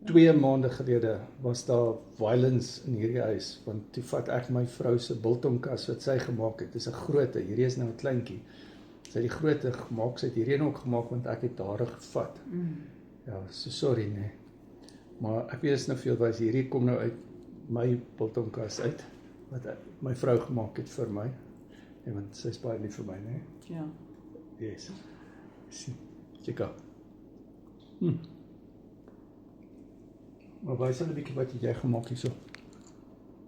2 maande gelede was daar violence in hierdie huis, want toe vat ek my vrou se biltongkas wat sy gemaak het. Dis 'n groote, hierdie is nou 'n kleintjie. Sy het die groote gemaak, sy het hierdie een ook gemaak want ek het hare gevat. Ja, so sorry nee. Maar ek weet is nou veel wys, hierdie kom nou uit my biltongkas uit, wat my vrou gemaak het vir my. En want sy is baie lief vir my, nee. Ja. Yes. Sien, check out. Maar wys hulle 'n bietjie wat het jy gemaak hierso?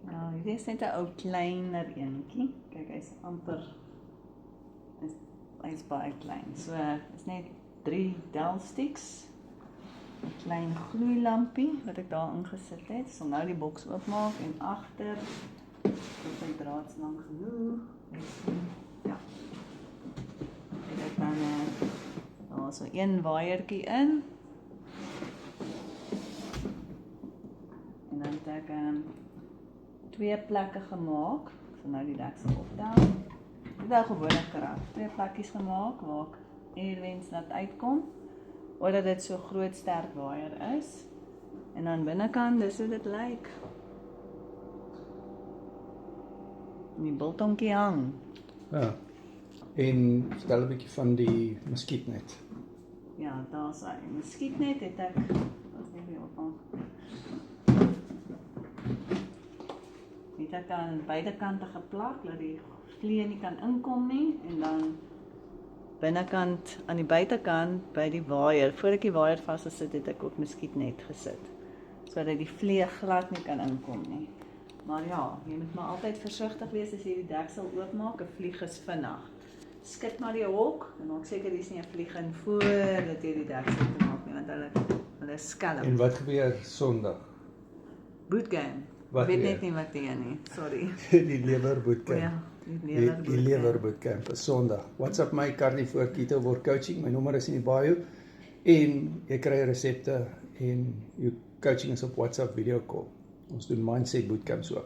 Nou, hierdie is net 'n ou kleiner eentjie. Kyk, hy's amper hy's baie klein. So, is net 3 Dell-sticks. 'n klein gloeilampie wat ek daar ingesit het. Ek sal nou die boks oopmaak en agter tot my draad lank genoeg. Ja. En ek dan daar so 'n waaiertjie in. En dan het ek 2 plekke gemaak. Ek sal nou die deksel optel. Dit is 'n gewone krag. 2 plekkies gemaak waar ek airvents laat uitkom. Omdat dit so groot sterk waier is. En dan binnekant, dis hoe dit lyk. En die biltongkie hang. Ja. En vertel 'n bietjie van die muskietnet. Ja, daar's hy. Muskietnet het ek, wat net weer op. Het ek aan beide kante geplak, dat die vliee nie kan inkom nie. En dan binnekant, aan die buitekant, by die waier, voor ek die waier vasgesit het ek ook muskietnet gesit. Sodat die vliee glad nie kan inkom nie. Maar ja, jy moet maar altyd versigtig wees as jy die deksel oopmaak, 'n vlieg is vinnig. Skit maar die hok, en maak seker dis nie 'n vlieg in voordat jy die deksel maak nie, want hulle is skelm. En wat gebeur Sondag? Bootcamp. Wat Ek weet weer? net nie wat die nie, sorry. Die lewer O bootcamp. ja, Die lewer bootcamp is Sondag. WhatsApp my Carnivore Keto Word Coaching. My nommer is in die bio en jy kry resepte en jou coaching is op WhatsApp video call. Ons doen mindset bootcamps ook.